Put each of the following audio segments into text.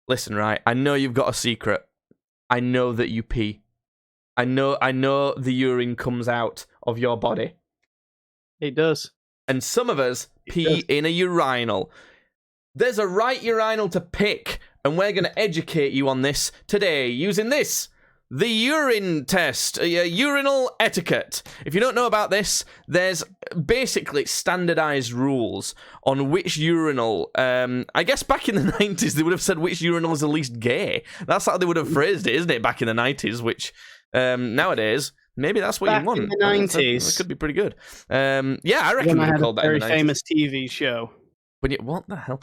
Listen, right? I know you've got a secret. I know that you pee. I know the urine comes out of your body. It does. And some of us pee in a urinal. There's a right urinal to pick, and we're going to educate you on this today using this. The urine test, urinal etiquette. If you don't know about this, there's basically standardized rules on which urinal. I guess back in the 90s, they would have said which urinal is the least gay. That's how they would have phrased it, isn't it? Back in the 90s, which nowadays, maybe that's what you want. Back in the 90s. That could be pretty good. Yeah, I reckon we called that in the 90s. Very famous TV show. What the hell?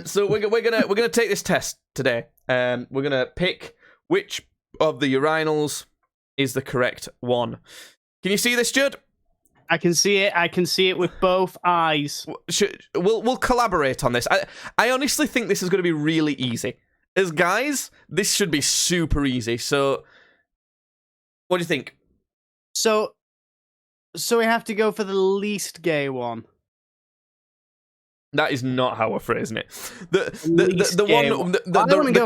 So we're gonna take this test today. We're gonna pick which of the urinals is the correct one. Can you see this, Judd? I can see it. I can see it with both eyes. We'll collaborate on this. I honestly think this is going to be really easy. As guys, this should be super easy. So, what do you think? So we have to go for the least gay one. That is not how we're phrasing it. The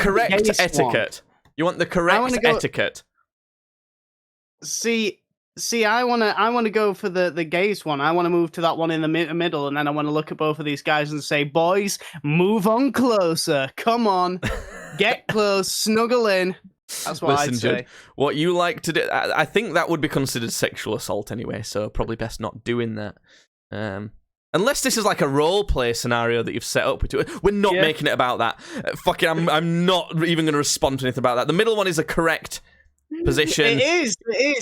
correct etiquette. You want the correct etiquette. See, I wanna go for the gayest one. I want to move to that one in the middle, and then I want to look at both of these guys and say, "Boys, move on closer. Come on, get close, snuggle in." That's what I'd say. Judd, what you like to do, I think that would be considered sexual assault anyway. So probably best not doing that. Unless this is like a role play scenario that you've set up. We're not making it about that. Fuck it, I'm not even going to respond to anything about that. The middle one is a correct position. It is.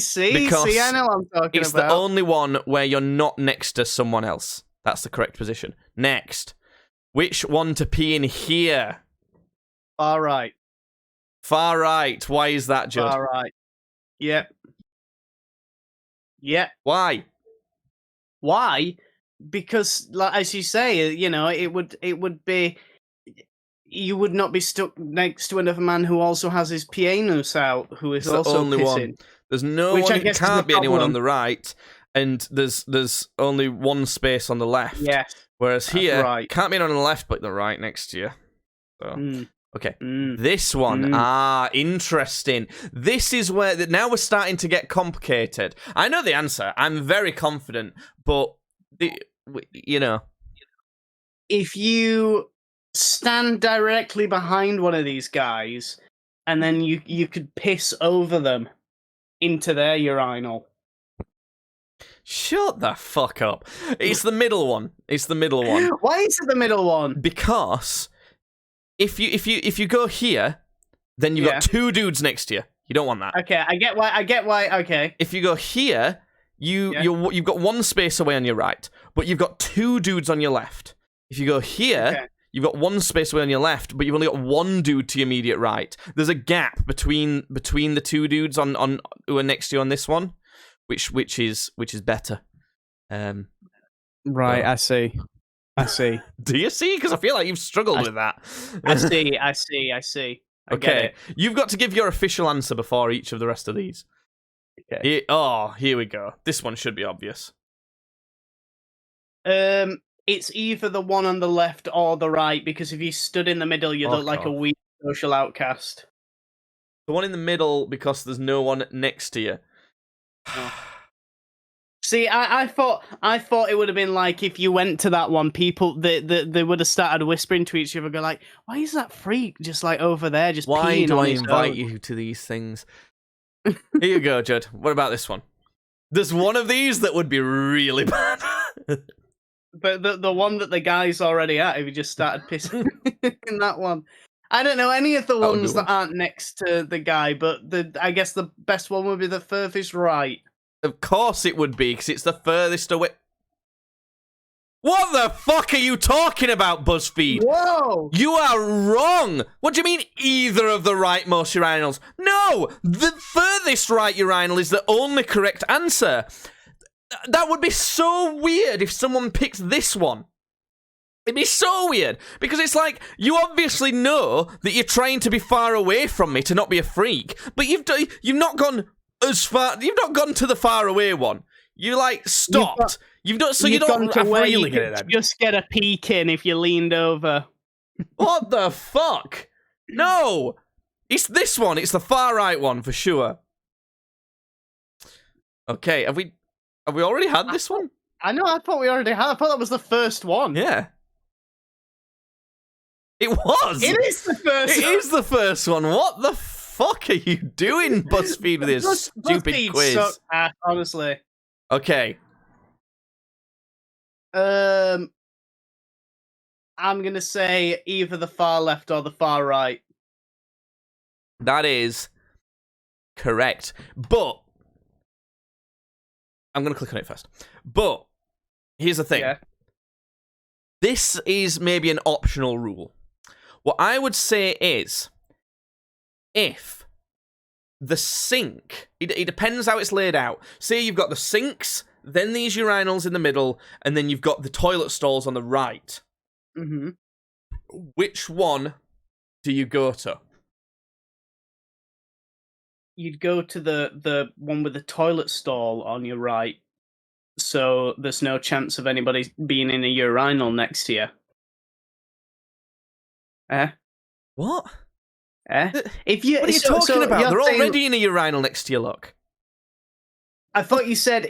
See, I know what I'm talking about. It's the only one where you're not next to someone else. That's the correct position. Next. Which one to pee in here? Far right. Far right. Why is that, Judd? Far right. Yep. Why? Because, like, as you say, you know, it would be, you would not be stuck next to another man who also has his pianus out, who is also only pissing. One. There's no one. It can't be anyone on the right, and there's only one space on the left. Yes. Whereas here, can't be anyone on the left, but the right next to you. So. Okay, this one. Interesting. This is where now we're starting to get complicated. I know the answer. I'm very confident, but you know, if you stand directly behind one of these guys, and then you could piss over them into their urinal. Shut the fuck up. It's the middle one. Why is it the middle one? Because if you go here, then you've got two dudes next to you. You don't want that. Okay, I get why. Okay. If you go here, you've got one space away on your right, but you've got two dudes on your left. If you go here, you've got one space away on your left, but you've only got one dude to your immediate right. There's a gap between the two dudes on who are next to you on this one, which is better. Right, I see. Do you see? Because I feel like you've struggled with that. I see. Okay, you've got to give your official answer before each of the rest of these. Okay. Here we go. This one should be obvious. It's either the one on the left or the right, because if you stood in the middle, you look like a weak social outcast. The one in the middle, because there's no one next to you. No. See, I thought it would have been like if you went to that one, people they would have started whispering to each other, go like, "Why is that freak just like over there, just why peeing do on I his invite own?" you to these things? Here you go, Judd. What about this one? There's one of these that would be really bad. But the one that the guy's already at, if you just started pissing in that one. I don't know any of the ones that aren't next to the guy, but I guess the best one would be the furthest right. Of course it would be, because it's the furthest away. What the fuck are you talking about, BuzzFeed? Whoa! You are wrong! What do you mean, either of the rightmost urinals? No! The furthest right urinal is the only correct answer. That would be so weird if someone picked this one. It'd be so weird, because it's like, you obviously know that you're trying to be far away from me to not be a freak, but you've not gone as far, you've not gone to the far away one. You like stopped. You don't really get it. Just get a peek in if you leaned over. What the fuck? No! It's this one. It's the far right one for sure. Okay, have we already had this one? I know, I thought we already had. I thought that was the first one. Yeah. It was! It is the first It is the first one. What the fuck are you doing, BuzzFeed, with this stupid BuzzFeed quiz? suck ass, honestly. Okay. I'm gonna say either the far left or the far right. That is correct. But I'm going to click on it first. But here's the thing. Yeah. This is maybe an optional rule. What I would say is, if the sink, it depends how it's laid out. Say you've got the sinks, then these urinals in the middle, and then you've got the toilet stalls on the right. Mm-hmm. Which one do you go to? You'd go to the one with the toilet stall on your right, so there's no chance of anybody being in a urinal next to you. What? If you, What are you talking about? They're already in a urinal next to you, look. I thought you said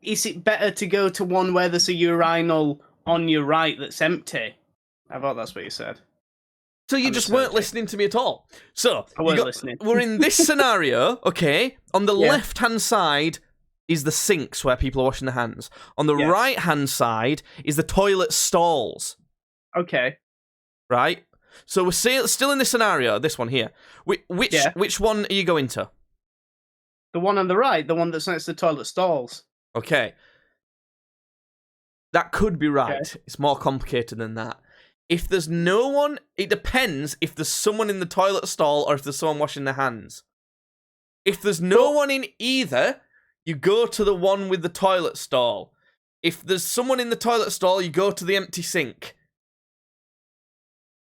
is it better to go to one where there's a urinal on your right that's empty? I thought that's what you said. So you just weren't listening to me at all. So I weren't listening. We're in this scenario, okay? On the Yeah. left-hand side is the sinks where people are washing their hands. On the Yes. right-hand side is the toilet stalls, Okay. right? So we're still in this scenario, this one here. Yeah. Which one are you going to? The one on the right, the one that's next to the toilet stalls. Okay. That could be right. Okay. It's more complicated than that. If there's no one, it depends if there's someone in the toilet stall or if there's someone washing their hands. If there's no one in either, you go to the one with the toilet stall. If there's someone in the toilet stall, you go to the empty sink.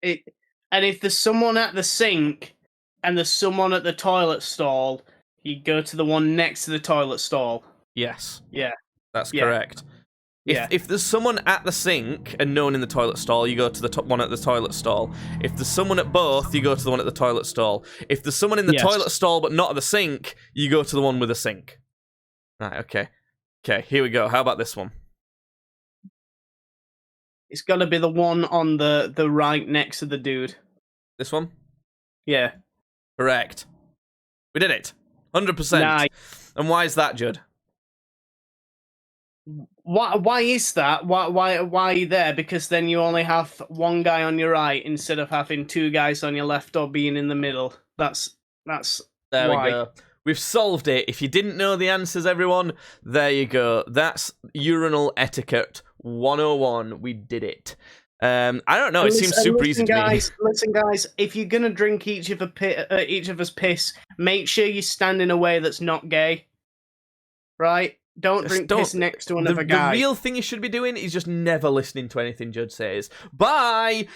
And if there's someone at the sink and there's someone at the toilet stall, you go to the one next to the toilet stall. Yes. Yeah. That's Yeah. correct. Yeah. If there's someone at the sink and no one in the toilet stall, you go to the top one at the toilet stall. If there's someone at both, you go to the one at the toilet stall. If there's someone in the Yes. toilet stall but not at the sink, you go to the one with the sink. Right, okay. Okay, here we go. How about this one? It's got to be the one on the right next to the dude. This one? Yeah. Correct. We did it. 100%. Nice. And why is that, Judd? Why is that? Why are you there? Because then you only have one guy on your right instead of having two guys on your left or being in the middle. That's There why. we go. We've solved it. If you didn't know the answers, everyone, there you go. That's urinal etiquette 101. We did it. I don't know. It seems super easy to me. Listen, guys. If you're gonna drink each of us piss, make sure you stand in a way that's not gay. Right? Don't drink piss next to another guy. The real thing you should be doing is just never listening to anything Judd says. Bye!